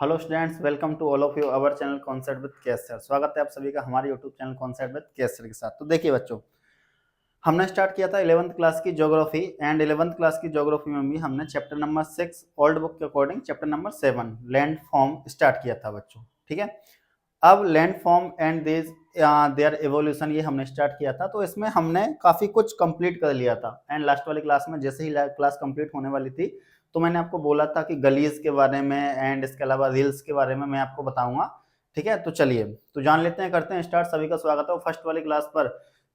Hello students, welcome to all of you our channel concept with KS sir. स्वागत है आप सभी का हमारे YouTube channel concept with KS sir के साथ। तो देखिए बच्चों, हमने स्टार्ट किया था 11th क्लास की ज्योग्राफी एंड 11th क्लास की ज्योग्राफी में भी हमने चैप्टर नंबर 6 ओल्ड बुक के according chapter number 7 land form start किया था बच्चों। ठीक है, अब land form and their evolution ये हमने स्टार्ट किया था। तो इसमें हमने काफी कुछ कंप्लीट कर लिया था एंड लास्ट वाली क्लास में जैसे ही क्लास कंप्लीट होने वाली थी तो मैंने आपको बोला था कि गलीज के बारे में एंड इसके अलावा रील्स के बारे में मैं आपको बताऊंगा। ठीक है, तो चलिए तो जान लेते हैं, करते हैं स्टार्ट। सभी का स्वागत है फर्स्ट वाली क्लास पर।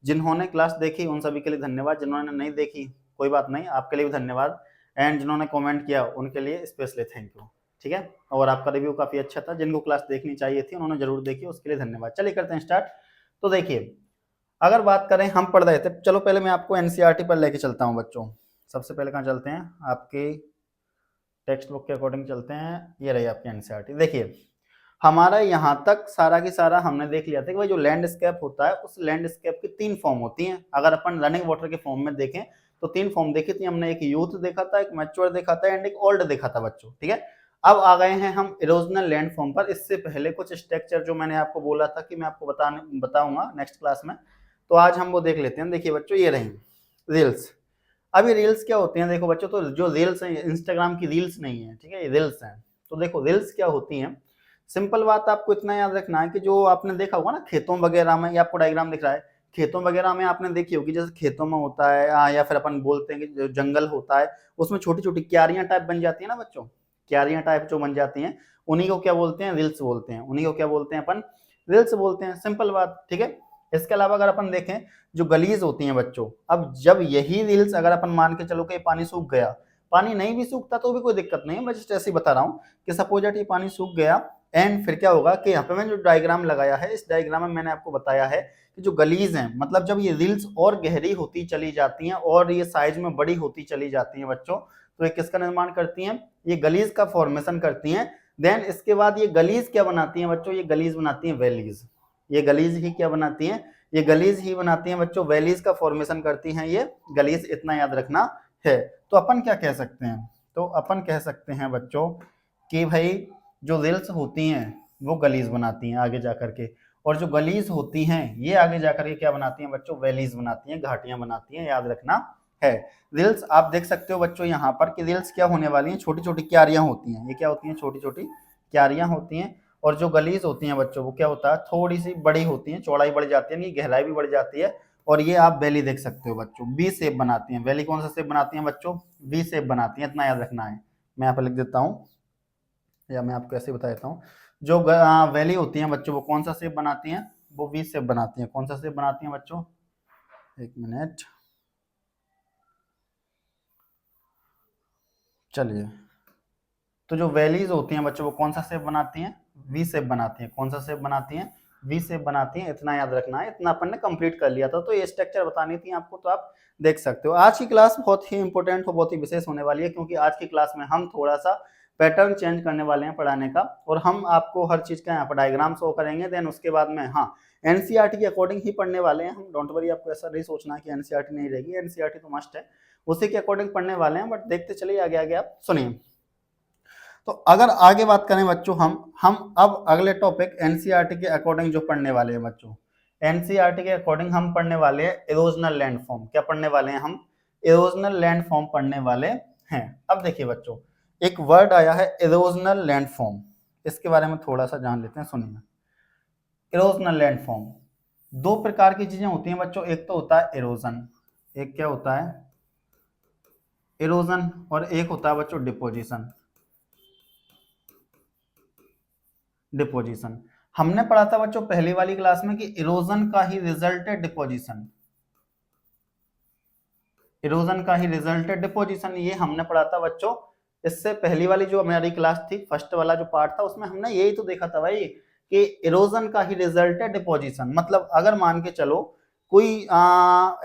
जिन्होंने क्लास देखी उन सभी के लिए धन्यवाद, जिन्होंने नहीं देखी कोई बात नहीं, आपके लिए भी धन्यवाद एंड जिन्होंने कमेंट किया उनके लिए स्पेशली थैंक यू। ठीक है, और आपका रिव्यू काफी अच्छा था, जिनको क्लास देखनी चाहिए थी उन्होंने जरूर देखी, उसके लिए धन्यवाद। चलिए करते हैं स्टार्ट। तो देखिए, अगर बात करें, हम पढ़ रहे थे, चलो पहले मैं आपको एनसीईआरटी पर लेके चलता हूँ बच्चों। सबसे पहले कहाँ चलते हैं, आपकी टेक्स्ट बुक के अकॉर्डिंग चलते हैं। ये रही आपकी एनसीईआरटी। देखिए, हमारा यहाँ तक सारा की सारा हमने देख लिया था कि भाई जो लैंडस्केप होता है उस लैंडस्केप की 3 फॉर्म होती हैं। अगर अपन रनिंग वाटर के फॉर्म में देखें तो 3 फॉर्म देखी थी हमने, एक यूथ देखा था, एक मैच्योर देखा था एंड एक ओल्ड देखा था बच्चों। ठीक है, अब आ गए हैं हम इरोजनल लैंड फॉर्म पर। इससे पहले कुछ स्ट्रक्चर जो मैंने आपको बोला था कि मैं आपको बताऊंगा नेक्स्ट क्लास में, तो आज हम वो देख लेते हैं। देखिए बच्चों, ये रही रील्स। अब ये रील्स क्या होती हैं, देखो बच्चों, तो जो रील्स हैं इंस्टाग्राम की रील्स नहीं है, ठीक है, ये रील्स हैं। तो देखो रील्स क्या होती हैं, सिंपल बात आपको इतना याद रखना है कि जो आपने देखा होगा ना खेतों वगैरह में, या आपको डायग्राम दिख रहा है, खेतों वगैरह में आपने देखी होगी, जैसे खेतों में होता है या फिर अपन बोलते हैं कि जो जंगल होता है उसमें छोटी छोटी क्यारियां टाइप बन जाती है ना बच्चों। क्यारियां टाइप जो बन जाती हैं उन्हीं को क्या बोलते हैं, रील्स बोलते हैं। उन्हीं को क्या बोलते हैं अपन, रील्स बोलते हैं, सिंपल बात। ठीक है, इसके अलावा अगर अपन देखें जो गलीज होती हैं बच्चों, अब जब यही रील्स अगर अपन मान के चलो कि पानी सूख गया, पानी नहीं भी सूखता तो भी कोई दिक्कत नहीं है, मैं जस्ट ऐसे ही बता रहा हूँ कि सपोज ये पानी सूख गया एंड फिर क्या होगा कि यहाँ पे मैंने जो डायग्राम लगाया है, इस डायग्राम में मैंने आपको बताया है कि जो गलीज हैं, मतलब जब ये रील्स और गहरी होती चली जाती हैं और ये साइज में बड़ी होती चली जाती हैं बच्चों, तो ये किसका निर्माण करती हैं, ये गलीज का फॉर्मेशन करती हैं। देन इसके बाद ये गलीज क्या बनाती हैं बच्चों, ये गलीज बनाती हैं वैलीज। ये गलीज ही क्या बनाती हैं, ये गलीज ही बनाती हैं बच्चों, वैलीज का फॉर्मेशन करती हैं ये गलीज, इतना याद रखना है। तो अपन क्या कह सकते हैं, तो अपन कह सकते हैं बच्चों कि भाई जो रील्स होती हैं वो गलीज बनाती हैं आगे जाकर के, और जो गलीज होती हैं ये आगे जाकर के क्या बनाती हैं बच्चों, वैलीज बनाती हैं, घाटियां बनाती हैं, याद रखना है। रील्स आप देख सकते हो बच्चों यहाँ पर कि रील्स क्या होने वाली हैं, छोटी छोटी क्यारियां होती हैं। ये क्या होती हैं, छोटी छोटी क्यारियां होती हैं। और जो गलीज होती हैं बच्चों वो क्या होता है, थोड़ी सी बड़ी होती हैं, चौड़ाई बढ़ जाती है, गहराई भी बढ़ जाती है। और ये आप वैली देख सकते हो बच्चों, वी शेप बनाती हैं। वैली कौन सा शेप बनाती हैं बच्चों, वी शेप बनाती हैं, इतना याद रखना है। मैं यहाँ पर लिख देता हूँ, या मैं आपको ऐसे बता देता हूँ। जो वैली होती हैं बच्चों वो कौन सा शेप बनाती हैं, वो वी शेप बनाती हैं। कौन सा शेप बनाती हैं बच्चों, एक मिनट, चलिए। तो जो वैलीज होती हैं बच्चों वो कौन सा शेप बनाती हैं, वी शेप बनाती हैं। कौन सा शेप बनाती हैं, वी शेप बनाती हैं, इतना याद रखना है। इतना अपन ने कंप्लीट कर लिया था, तो ये स्ट्रक्चर बतानी थी आपको, तो आप देख सकते हो। आज की क्लास बहुत ही इंपॉर्टेंट और बहुत ही विशेष होने वाली है, क्योंकि आज की क्लास में हम थोड़ा सा पैटर्न चेंज करने वाले हैं पढ़ाने का, और हम आपको हर चीज का यहाँ पर डायग्राम शो करेंगे। देन उसके बाद में हाँ एनसीईआरटी के अकॉर्डिंग ही पढ़ने वाले हैं हम, डोंट वरी, आपको ऐसा नहीं सोचना कि एनसीईआरटी नहीं रहेगी, एनसीईआरटी तो मस्ट है, उसी के अकॉर्डिंग पढ़ने वाले हैं। बट देखते चलिए आगे आगे, आप सुनिए। तो अगर आगे बात करें बच्चों, हम अब अगले टॉपिक एनसीईआरटी के अकॉर्डिंग जो पढ़ने वाले हैं बच्चों, एनसीईआरटी के अकॉर्डिंग हम पढ़ने वाले हैं इरोजनल लैंड फॉर्म। क्या पढ़ने वाले हैं हम, इरोजनल लैंड फॉर्म पढ़ने वाले हैं। अब देखिए बच्चों, एक वर्ड आया है इरोजनल लैंड फॉर्म, इसके बारे में थोड़ा सा जान लेते हैं, सुनिए। इरोजनल लैंड फॉर्म, दो प्रकार की चीजें होती हैं बच्चों, एक तो होता है इरोजन, एक क्या होता है इरोजन, और एक होता है बच्चों डिपोजिशन। डिपोजिशन हमने पढ़ा था बच्चों पहली वाली क्लास में कि इरोजन का ही रिजल्ट है डिपोजिशन, इरोजन का ही रिजल्ट है डिपोजिशन, ये हमने पढ़ा था बच्चों। इससे पहली वाली जो हमारी क्लास थी, फर्स्ट वाला जो पार्ट था, उसमें हमने यही तो देखा था भाई कि इरोजन का ही रिजल्ट है डिपोजिशन। मतलब अगर मान के चलो कोई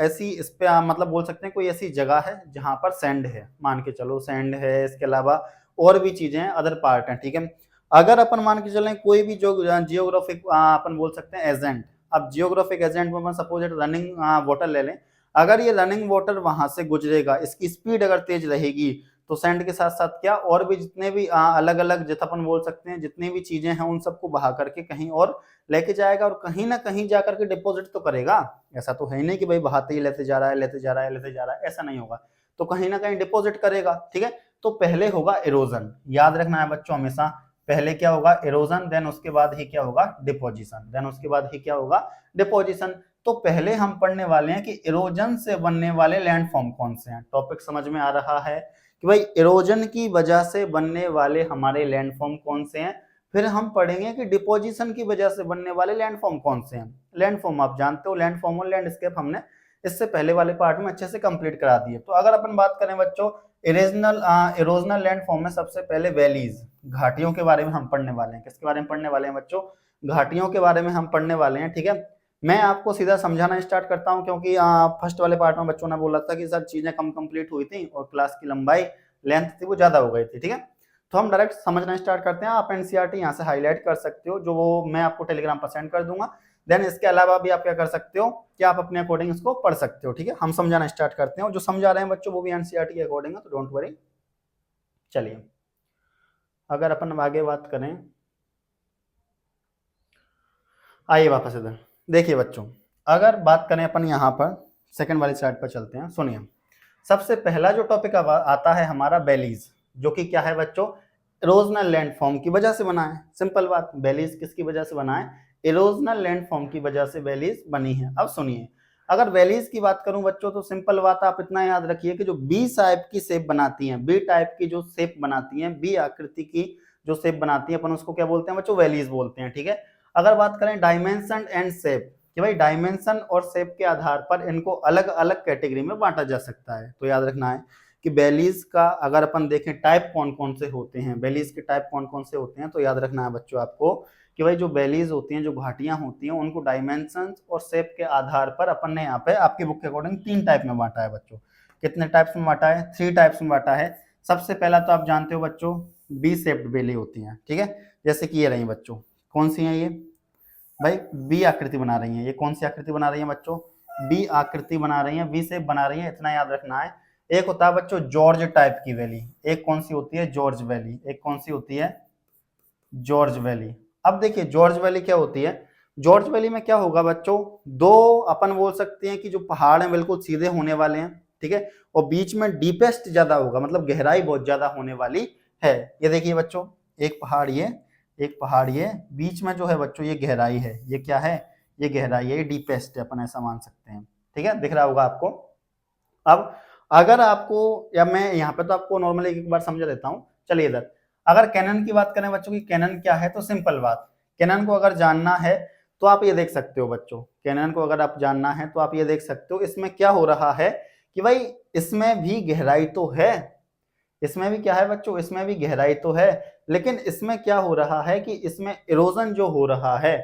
ऐसी इस पे मतलब बोल सकते हैं कोई ऐसी जगह है जहां पर सैंड है, मान के चलो सैंड है, इसके अलावा और भी चीजें हैं, अदर पार्ट हैं, ठीक है। अगर अपन मान के चलें कोई भी जो जियोग्राफिक अपन बोल सकते हैं एजेंट, अब जियोग्राफिक एजेंट में सपोज रनिंग वाटर ले लें, अगर ये रनिंग वाटर वहां से गुजरेगा, इसकी स्पीड अगर तेज रहेगी, तो सैंड के साथ साथ क्या और भी जितने भी अलग अलग जितना अपन बोल सकते हैं जितनी भी चीजें हैं उन सबको बहा करके कहीं और लेके जाएगा और कहीं ना कहीं जाकर के डिपॉजिट तो करेगा। ऐसा तो है नहीं कि भाई बहाते ही लेते जा रहा है लेते जा रहा है लेते जा रहा है, ऐसा नहीं होगा, तो कहीं ना कहीं डिपॉजिट करेगा। ठीक है, तो पहले होगा इरोजन, याद रखना है बच्चों हमेशा, पहले क्या होगा इरोजन, देन उसके बाद ही क्या होगा डिपोजिशन, देन उसके बाद ही क्या होगा डिपोजिशन। तो पहले हम पढ़ने वाले हैं कि इरोजन से बनने वाले लैंडफॉर्म कौन से हैं। टॉपिक समझ में आ रहा है कि भाई इरोजन की वजह से बनने वाले हमारे लैंडफॉर्म कौन से हैं। फिर हम पढ़ेंगे कि डिपोजिशन की वजह से बनने वाले लैंडफॉर्म कौन से हैं। लैंडफॉर्म आप जानते हो, लैंडफॉर्म और लैंडस्केप हमने इससे पहले वाले पार्ट में अच्छे से कंप्लीट करा दिए। तो अगर अपन बात करें बच्चों इरोजनल लैंडफॉर्म में सबसे पहले वैलीज, घाटियों के बारे में हम पढ़ने वाले हैं। किसके बारे में पढ़ने वाले हैं बच्चों? घाटियों के बारे में हम पढ़ने वाले हैं। ठीक है, मैं आपको सीधा समझाना स्टार्ट करता हूं क्योंकि फर्स्ट वाले पार्ट में बच्चों ने बोला था कि सर चीजें कम कंप्लीट हुई थी और क्लास की लंबाई लेंथ थी वो ज्यादा हो गई थी। ठीक है, तो हम डायरेक्ट समझना स्टार्ट करते हैं। आप एनसीईआरटी यहाँ से हाईलाइट कर सकते हो, जो वो मैं आपको टेलीग्राम पर सेंड कर दूंगा। देन इसके अलावा भी आप क्या कर सकते हो कि आप अपने अकॉर्डिंग इसको पढ़ सकते हो। ठीक है, हम समझाना स्टार्ट करते हैं, जो समझा रहे हैं बच्चों वो भी एनसीईआरटी के अकॉर्डिंग है, तो डोंट वरी। चलिए अगर अपन आगे बात करें, आइए वापस इधर देखिए बच्चों, अगर बात करें अपन यहाँ पर सेकंड वाली स्लाइड पर चलते हैं। सुनिए, सबसे पहला जो टॉपिक आता है हमारा बेलीज, जो कि क्या है बच्चों इरोजनल लैंडफॉर्म की वजह से बना है। सिंपल बात, बेलीज किसकी वजह से बना है? इरोजनल लैंडफॉर्म की वजह से बेलीज बनी है। अब सुनिए, अगर वैलीज की बात करूं बच्चों तो सिंपल बात आप इतना याद रखिए कि जो बी टाइप की शेप बनाती हैं, बी टाइप की जो शेप बनाती हैं, बी आकृति की जो शेप बनाती है अपन उसको क्या बोलते हैं बच्चों? वैलीज बोलते हैं। ठीक है, अगर बात करें डायमेंशन एंड शेप कि भाई डायमेंशन और शेप के आधार पर इनको अलग अलग कैटेगरी में बांटा जा सकता है। तो याद रखना है कि बेलीज का अगर अपन देखें टाइप कौन कौन से होते हैं, बेलीज के टाइप कौन कौन से होते हैं, तो याद रखना है बच्चों आपको कि भाई जो बेलीज होती हैं, जो घाटियां होती हैं, उनको डायमेंशन और शेप के आधार पर अपन ने यहाँ पे आपकी बुक के अकॉर्डिंग 3 टाइप में बांटा है बच्चों। कितने टाइप्स में बांटा है? 3 टाइप्स में बांटा है। सबसे पहला तो आप जानते हो बच्चों बी शेप्ड बेली होती है। ठीक है, जैसे कि ये रही बच्चों, कौन सी है ये? भाई बी आकृति बना रही है। ये कौन सी आकृति बना रही है बच्चों? बी आकृति बना रही है, बी शेप बना रही है, इतना याद रखना है। एक होता है बच्चों जॉर्ज टाइप की वैली, एक कौन सी होती है? George valley. एक कौन सी होती है? George valley. अब देखिए जॉर्ज वैली क्या होती है? जॉर्ज वैली में क्या होगा बच्चों, दो अपन बोल सकते हैं कि जो पहाड़ हैं बिल्कुल सीधे होने वाले हैं। ठीक है, और बीच में डीपेस्ट ज्यादा होगा, मतलब गहराई बहुत ज्यादा होने वाली है। ये देखिए बच्चों, एक पहाड़ ये, एक पहाड़ ये, बीच में जो है बच्चों ये गहराई है। ये क्या है? ये गहराई है, ये डीपेस्ट है, अपन ऐसा मान सकते हैं। ठीक है, दिख रहा होगा आपको। अब अगर आपको, या मैं यहाँ पे तो आपको नॉर्मली एक बार समझा देता हूँ। चलिए इधर अगर कैनन की बात करें बच्चों की, कैनन क्या है? तो सिंपल बात, कैनन को अगर जानना है तो आप ये देख सकते हो बच्चों, कैनन को अगर आप जानना है तो आप ये देख सकते हो। इसमें क्या हो रहा है कि भाई इसमें भी गहराई तो है, इसमें भी क्या है बच्चों? इसमें भी गहराई तो है, लेकिन इसमें क्या हो रहा है कि इसमें इरोजन जो हो रहा है,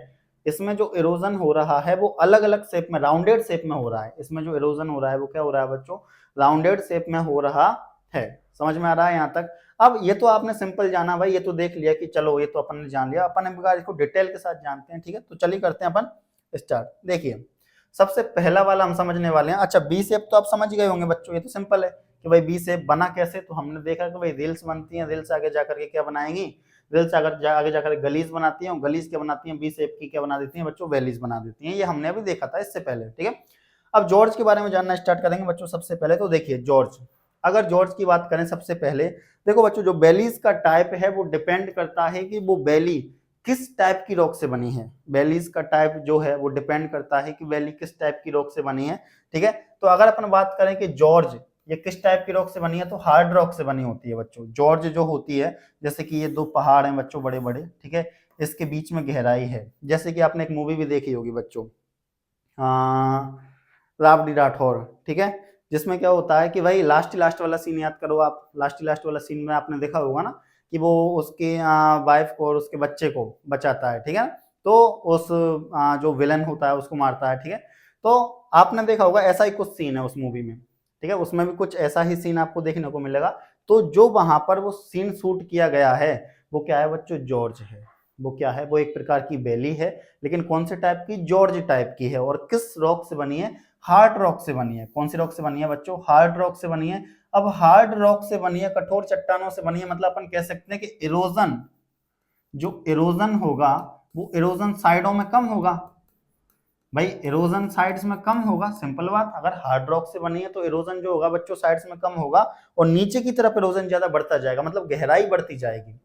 इसमें जो इरोजन हो रहा है वो अलग अलग शेप में, राउंडेड शेप में हो रहा है। इसमें जो इरोजन हो रहा है वो क्या हो रहा है बच्चों? राउंडेड शेप में हो रहा है। समझ में आ रहा है यहाँ तक? अब ये तो आपने सिंपल जाना भाई, ये तो देख लिया कि चलो ये तो अपन ने जान लिया, अपन इसको डिटेल के साथ जानते हैं। ठीक है, तो चलिए करते हैं अपन स्टार्ट। देखिए सबसे पहला वाला हम समझने वाले हैं। अच्छा बी शेप तो आप समझ गए होंगे बच्चों, ये तो सिंपल है कि भाई बी शेप बना कैसे। तो हमने देखा कि भाई रील्स बनती हैं, रील्स आगे जाकर के क्या बनाएंगी? रील्स आगे जाकर गलीज बनाती हैं, गलीज क्या बनाती हैं? बी शेप की क्या बना देती हैं बच्चों? वैलीज बना देती हैं। ये हमने अभी देखा था इससे पहले। ठीक है, अब जॉर्ज के बारे में जानना स्टार्ट करेंगे बच्चों। सबसे पहले तो देखिए जॉर्ज, अगर जॉर्ज की बात करें सबसे पहले, देखो बच्चों जो बेलीज का टाइप है वो डिपेंड करता है कि वो बेली किस टाइप की रॉक से बनी है। बेलीज का टाइप जो है वो डिपेंड करता है कि बेली किस टाइप की रॉक से बनी है। ठीक है, तो अगर अपन बात करें कि जॉर्ज ये किस टाइप की रॉक से बनी है, तो हार्ड रॉक से बनी होती है बच्चों। जॉर्ज जो होती है, जैसे कि ये 2 पहाड़ हैं बच्चों बड़े बड़े, ठीक है, इसके बीच में गहराई है। जैसे कि आपने एक मूवी भी देखी होगी बच्चों, रावड़ी राठौर, ठीक है, जिसमें क्या होता है कि भाई लास्ट वाला सीन याद करो आप। लास्ट वाला सीन में आपने देखा होगा ना कि वो उसके वाइफ को और उसके बच्चे को बचाता है। ठीक है, तो उस जो विलन होता है उसको मारता है। ठीक है, तो आपने देखा होगा ऐसा ही कुछ सीन है उस मूवी में। ठीक है, उसमें भी कुछ ऐसा ही सीन आपको देखने को मिलेगा। तो जो वहां पर वो सीन शूट किया गया है वो क्या है बच्चों? जॉर्ज है। वो क्या है? वो एक प्रकार की बेली है, लेकिन कौन से टाइप की? जॉर्ज टाइप की है। और किस रॉक से बनी है? हार्ड रॉक से बनी है। कौन सी रॉक से बनी है बच्चों? हार्ड रॉक से बनी है। अब हार्ड रॉक से बनी है, कठोर चट्टानों से बनी है, मतलब अपन कह सकते हैं कि इरोजन, जो इरोजन होगा वो इरोजन साइडों में कम होगा। भाई इरोजन साइड्स में कम होगा, सिंपल बात। अगर हार्ड रॉक से बनी है तो इरोजन जो होगा बच्चों साइड्स में कम होगा और नीचे की तरफ इरोजन ज्यादा बढ़ता जाएगा, मतलब गहराई बढ़ती जाएगी।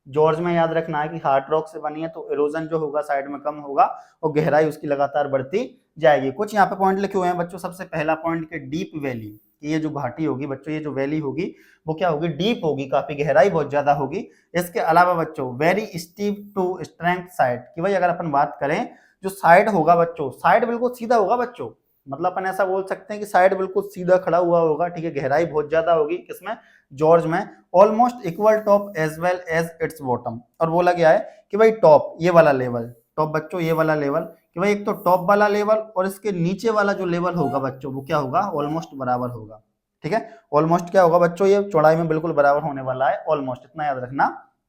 जॉर्ज में याद रखना है कि हार्ड रॉक से बनी है तो इरोजन जो होगा साइड में कम होगा और गहराई उसकी लगातार बढ़ती जाएगी। कुछ यहाँ पे पॉइंट लिखे हुए हैं बच्चों। सबसे पहला पॉइंट के डीप वैली, ये जो घाटी होगी बच्चों, ये जो वैली होगी वो क्या होगी? डीप होगी, काफी गहराई बहुत ज्यादा होगी। इसके अलावा बच्चों very steep to strength side, कि भाई अगर अपन बात करें जो साइड होगा बच्चों, साइड बिल्कुल सीधा होगा बच्चों, मतलब अपन ऐसा बोल सकते हैं कि साइड बिल्कुल सीधा खड़ा हुआ होगा, ठीक है। गहराई बहुत ज्यादा होगी किसमें? जॉर्ज में। Almost equal top as well as its bottom, और बोला गया है कि भाई टॉप ये वाला लेवल, टॉप बच्चों ये वाला लेवल, कि भाई एक तो टॉप वाला लेवल और इसके नीचे वाला जो लेवल होगा बच्चों वो क्या होगा? ऑलमोस्ट बराबर होगा, ठीक है। ऑलमोस्ट क्या होगा बच्चों? ये चौड़ाई में बिल्कुल बराबर होने वाला है, ऑलमोस्ट, इतना याद रखना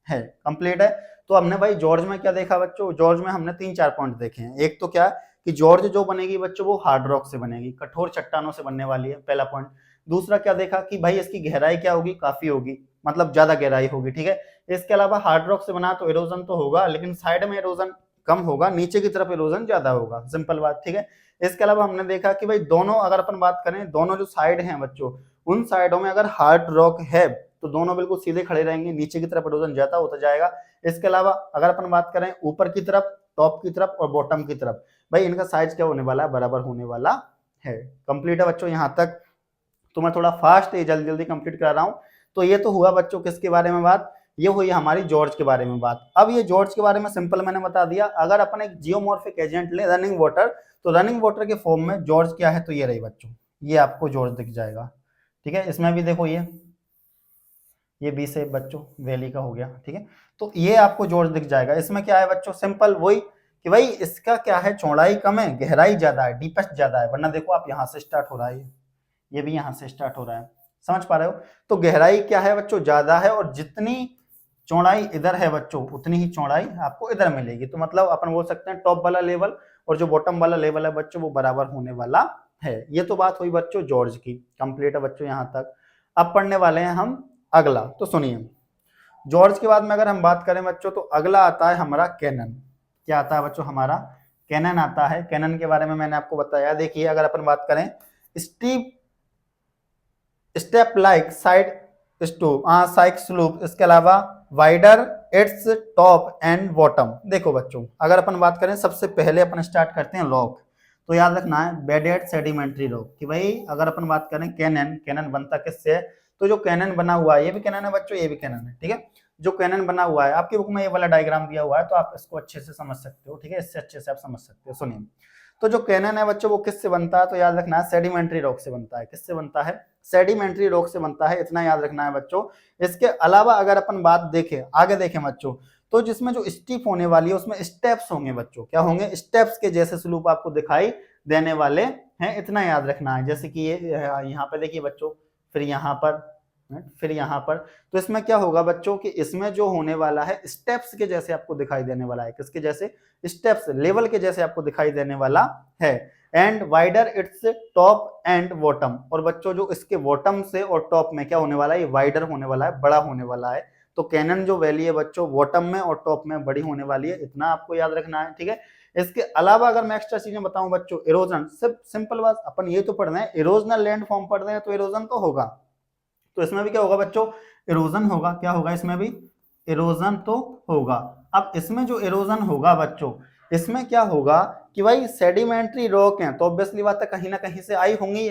है। कंप्लीट है। तो हमने भाई जॉर्ज में क्या देखा बच्चों? जॉर्ज में हमने 3-4 पॉइंट देखे हैं। एक तो क्या कि जॉर्ज जो बनेगी बच्चों वो हार्ड रॉक से बनेगी, कठोर चट्टानों से बनने वाली है, पहला पॉइंट। दूसरा क्या देखा कि भाई इसकी गहराई क्या होगी? काफी होगी, मतलब ज्यादा गहराई होगी, ठीक है। इसके अलावा हार्ड रॉक से बना तो इरोजन तो होगा, लेकिन साइड में इरोजन कम होगा, नीचे की तरफ इरोजन ज्यादा होगा, सिंपल बात, ठीक है। इसके अलावा हमने देखा कि भाई दोनों, अगर अपन बात करें दोनों जो साइड हैं बच्चों, उन साइडों में अगर हार्ड रॉक है तो दोनों बिल्कुल सीधे खड़े रहेंगे, नीचे की तरफ इरोजन ज्यादा होता जाएगा। इसके अलावा अगर अपन बात करें ऊपर की तरफ, टॉप की तरफ और बॉटम की तरफ, भाई इनका साइज क्या होने वाला है? बराबर होने वाला है। कंप्लीट है बच्चों यहाँ तक। तो मैं थोड़ा फास्ट है, जल्दी जल्दी कंप्लीट करा रहा हूँ। तो ये तो हुआ बच्चों किसके बारे में बात? ये हुई हमारी जॉर्ज के बारे में बात। अब ये जॉर्ज के बारे में सिंपल मैंने बता दिया। अगर अपन एक जियोमॉर्फिक एजेंट ले रनिंग वाटर, तो रनिंग वाटर के फॉर्म में जॉर्ज क्या है? तो ये रही बच्चों, ये आपको जॉर्ज दिख जाएगा, ठीक है। इसमें भी देखो ये बी से बच्चों वैली का हो गया, ठीक है। तो ये आपको जॉर्ज दिख जाएगा। इसमें क्या है बच्चों? सिंपल वही कि भाई इसका क्या है? चौड़ाई कम है, गहराई ज्यादा है, डीपेस्ट ज्यादा है। वरना देखो आप यहाँ से स्टार्ट हो रहा है, ये भी यहाँ से स्टार्ट हो रहा है, समझ पा रहे हो? तो गहराई क्या है बच्चों? ज्यादा है, और जितनी चौड़ाई इधर है बच्चों उतनी ही चौड़ाई आपको इधर मिलेगी। तो मतलब अपन बोल सकते हैं टॉप वाला लेवल और जो बॉटम वाला लेवल है बच्चों वो बराबर होने वाला है। ये तो बात हुई बच्चों जॉर्ज की, कंप्लीट है बच्चों यहाँ तक। अब पढ़ने वाले हैं हम अगला, तो सुनिए। जॉर्ज के बाद में अगर हम बात करें बच्चों तो अगला आता है हमारा कैनन। क्या आता है बच्चों? हमारा कैनन आता है। कैनन के बारे में मैंने आपको बताया। देखिए अगर अपन बात करें स्टीप स्टेप लाइक साइड साइक स्लूप, इसके अलावा wider its top and bottom. देखो बच्चों अगर अपन बात करें सबसे पहले अपन स्टार्ट करते हैं रॉक। तो याद रखना है बेडेड सेडिमेंट्री रॉक, कि भाई अगर अपन बात करें कैनन, कैनन बनता किससे है? तो जो कैनन बना हुआ है, ये भी कैनन है बच्चों, ये भी कैनन है, ठीक है। जो कैनन बना हुआ है, आपकी बुक में ये वाला डायग्राम दिया हुआ है तो आप इसको अच्छे से समझ सकते हो, ठीक है। इससे अच्छे से आप समझ सकते हो। सुनिए, तो जो कैनन है बच्चों वो किससे बनता है? तो याद रखना है सेडिमेंट्री रॉक से बनता है। किससे बनता है? सेडिमेंट्री रॉक से बनता है, इतना याद रखना है बच्चों। इसके अलावा अगर अपन बात देखें, आगे देखें बच्चों, तो जिसमें जो स्टीप होने वाली है उसमें स्टेप्स होंगे बच्चों। क्या होंगे? स्टेप्स के जैसे स्लूप आपको दिखाई देने वाले हैं, इतना याद रखना है। जैसे कि ये यहाँ पे देखिए बच्चों, फिर यहाँ पर, फिर यहाँ पर। तो इसमें क्या होगा बच्चों कि इसमें जो होने वाला है स्टेप्स के जैसे आपको दिखाई देने वाला है। किसके जैसे? स्टेप्स, लेवल के जैसे आपको दिखाई देने वाला है। And wider its top and bottom, और बच्चों जो इसके बॉटम से और टॉप में क्या होने वाला है? वाइडर होने वाला है, बड़ा होने वाला है। तो कैनन जो वैली है बच्चों बॉटम में और टॉप में बड़ी होने वाली है, इतना आपको याद रखना है, ठीक है। इसके अलावा अगर मैं एक्स्ट्रा चीजें बताऊं बच्चों, इरोजन, सिर्फ सिंपल बात, अपन ये तो पढ़ रहे हैं इरोजनल लैंड फॉर्म पढ़ रहे हैं तो इरोजन तो होगा। तो इसमें भी क्या होगा बच्चों? इरोजन होगा। क्या होगा? इसमें भी इरोजन तो होगा। अब इसमें जो इरोजन होगा बच्चों, इसमें क्या होगा कि भाई सेडिमेंट्री रॉक है तो ऑब्वियसली बात है कहीं ना कहीं से आई होंगी,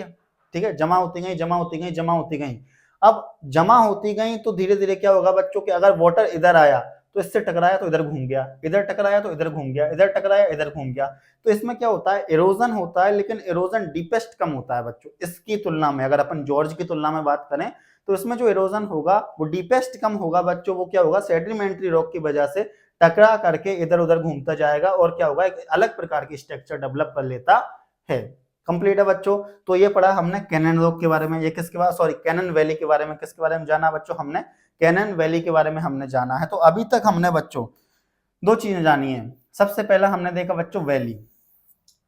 ठीक है। जमा होती गई, जमा होती गई, जमा होती गई। अब जमा होती गई तो धीरे धीरे क्या होगा बच्चों कि अगर वाटर इधर आया तो इससे टकराया तो इधर घूम गया, इधर टकराया तो इधर घूम गया, इधर टकराया इधर घूम गया। तो इसमें क्या होता है? इरोजन होता है, लेकिन इरोजन डीपेस्ट कम होता है बच्चों इसकी तुलना में। अगर अपन जॉर्ज की तुलना में बात करें तो इसमें जो इरोजन होगा वो डीपेस्ट कम होगा बच्चों। वो क्या होगा? सेडिमेंट्री रॉक की वजह से टकरा करके इधर उधर घूमता जाएगा और क्या होगा? एक अलग प्रकार की स्ट्रक्चर डेवलप कर लेता है। कंप्लीट है बच्चों। तो ये पढ़ा हमने कैनन रॉक के बारे में। ये किसके बारे, सॉरी कैनन वैली के बारे में। किसके बारे में जाना बच्चों? हमने कैनन वैली के बारे में हमने जाना है। तो अभी तक हमने बच्चों दो चीजें जानी है। सबसे पहला हमने देखा बच्चों वैली,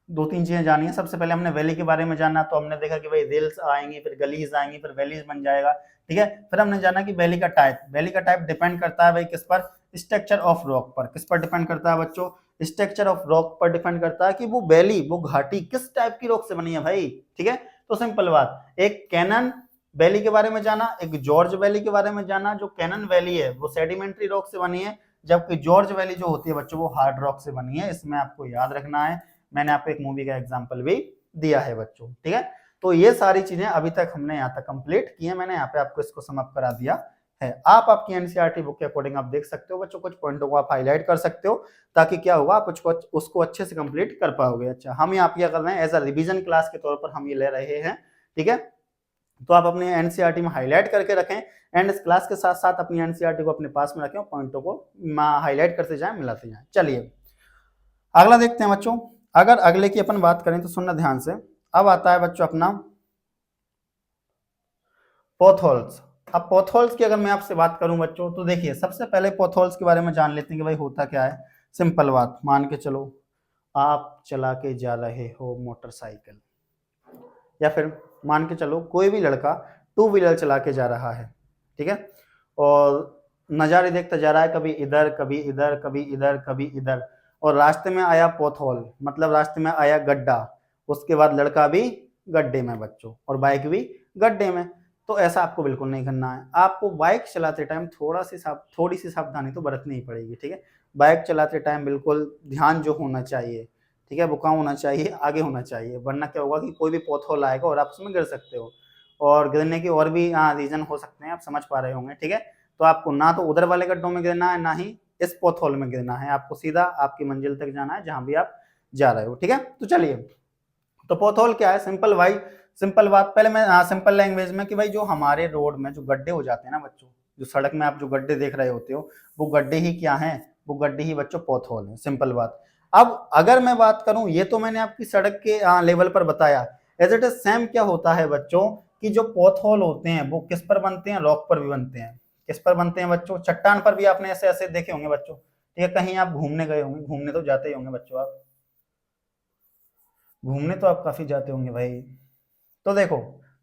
दो तीन चीजें जानी है। सबसे पहले हमने वैली के बारे में जाना, तो हमने देखा कि भाई रिल्स आएंगी, फिर गलीज आएंगी, फिर वैलीज बन जाएगा, ठीक है। फिर हमने जाना कि वैली का टाइप डिपेंड करता है भाई किस पर, स्ट्रक्चर ऑफ रॉक पर। किस पर डिपेंड करता है बच्चों, स्ट्रक्चर ऑफ रॉक पर डिपेंड करता है कि वो वैली, वो घाटी किस टाइप की रॉक से बनी है भाई, ठीक है। तो सिंपल बात, एक कैनन वैली के बारे में जाना, एक जॉर्ज वैली के बारे में जाना। जो कैनन वैली है वो सेडिमेंट्री रॉक से बनी है, जबकि जॉर्ज वैली जो होती है बच्चों वो हार्ड रॉक से बनी है। इसमें आपको याद रखना है, मैंने आपको एक मूवी का एग्जांपल भी दिया है बच्चों, ठीक है। तो ये सारी चीजें अभी तक हमने यहाँ तक कंप्लीट की है, मैंने यहाँ पे आपको इसको समअप करा दिया है। आप आपकी एनसीईआरटी बुक के अकॉर्डिंग आप देख सकते हो बच्चों, कुछ पॉइंटों को आप हाईलाइट कर सकते हो, ताकि क्या होगा आप उसको अच्छे से कंप्लीट कर पाओगे। अच्छा, हम यहाँ क्या कर रहे हैं, एज अ रिविजन क्लास के तौर पर हम ये ले रहे हैं, ठीक है। तो आप अपने एनसीईआरटी में हाईलाइट करके रखें, एंड इस क्लास के साथ साथ अपनी एनसीईआरटी को अपने पास में रखें, पॉइंटों को हाईलाइट करते जाएं, मिलाते जाएं। चलिए अगला देखते हैं बच्चों। अगर अगले की अपन बात करें तो सुनना ध्यान से। अब आता है बच्चों अपना पोथोल्स। अब पोथोल्स की अगर मैं आपसे बात करूं बच्चों, तो देखिए सबसे पहले पोथोल्स के बारे में जान लेते हैं कि भाई होता क्या है। सिंपल बात, मान के चलो आप चला के जा रहे हो मोटरसाइकिल, या फिर मान के चलो कोई भी लड़का टू व्हीलर चला के जा रहा है, ठीक है, और नज़ारे देखता जा रहा है, कभी इधर कभी इधर कभी इधर कभी इधर, और रास्ते में आया पोथोल, मतलब रास्ते में आया गड्ढा, उसके बाद लड़का भी गड्ढे में बच्चों, और बाइक भी गड्ढे में। तो ऐसा आपको बिल्कुल नहीं करना है। आपको बाइक चलाते टाइम थोड़ी सी सावधानी तो बरतनी ही पड़ेगी, ठीक है। बाइक चलाते टाइम बिल्कुल ध्यान जो होना चाहिए, ठीक है, बुका होना चाहिए, आगे होना चाहिए, वरना क्या होगा कि कोई भी पोथोल आएगा और आप उसमें गिर सकते हो। और गिरने के और भी रीजन हो सकते हैं, आप समझ पा रहे होंगे, ठीक है। तो आपको ना तो उधर वाले गड्ढों में गिरना है, ना ही इस पोथोल में गिरना है, आपको सीधा आपकी मंजिल तक जाना है जहां भी आप जा रहे हो, ठीक है। तो चलिए, तो पोथोल क्या है, सिंपल बात, पहले मैं सिंपल लैंग्वेज में कि भाई जो हमारे रोड में जो गड्ढे हो जाते हैं ना बच्चों, जो सड़क में आप जो गड्ढे देख रहे होते हो, वो गड्ढे ही क्या है, वो गड्ढे ही बच्चों पोथोल है, सिंपल बात। अब अगर मैं बात करूं, ये तो मैंने आपकी सड़क के लेवल पर बताया, एज इट इज सेम क्या होता है बच्चों कि जो पोथोल होते हैं वो किस पर बनते हैं, रॉक पर भी बनते हैं। किस पर बनते हैं बच्चों, चट्टान पर भी आपने ऐसे ऐसे देखे होंगे बच्चों, ठीक है। कहीं आप घूमने गए होंगे, घूमने तो जाते ही होंगे बच्चों, आप घूमने तो आप काफी जाते होंगे भाई। तो देखो,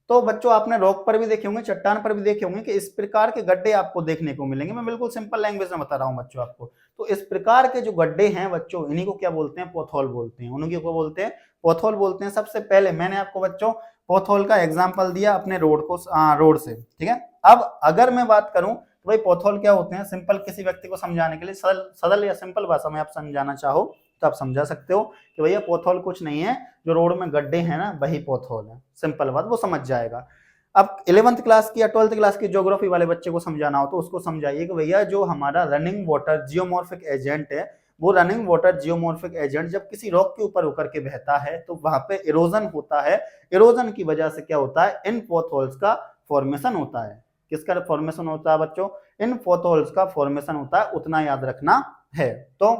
तो बच्चों आपने रॉक पर भी देखे होंगे, चट्टान पर भी देखे होंगे कि इस प्रकार के गड्ढे आपको देखने को मिलेंगे। मैं बिल्कुल सिंपल लैंग्वेज में बता रहा हूं बच्चों आपको। तो इस प्रकार के जो गड्ढे हैं बच्चों, इन्हीं को क्या बोलते हैं, पोथोल बोलते हैं। उन्हीं को बोलते हैं पोथोल बोलते हैं। सबसे पहले मैंने आपको बच्चों पोथोल का एग्जाम्पल दिया अपने रोड से, ठीक है। अब अगर मैं बात करूं तो भाई पोथोल क्या होते हैं, सिंपल किसी व्यक्ति को समझाने के लिए सरल या सिंपल भाषा में आप समझाना चाहो तो आप समझा सकते हो कि भैया पोथोल कुछ नहीं है, जो रोड में गड्ढे हैं ना वही पोथोल है, सिंपल बात, वो समझ जाएगा। अब 11th क्लास की या 12th क्लास की ज्योग्राफी वाले बच्चे को समझाना हो तो उसको समझाइए कि भैया जो हमारा रनिंग वाटर जियोमॉर्फिक एजेंट है, वो रनिंग वाटर जियोमॉर्फिक एजेंट जब किसी रॉक के ऊपर होकर के बहता है तो वहां पे इरोजन होता है। इरोजन की वजह से क्या होता है, इन पोथोल्स का फॉर्मेशन होता है। किसका फॉर्मेशन होता है बच्चों, इन पोथोल्स का फॉर्मेशन होता है, उतना याद रखना है। तो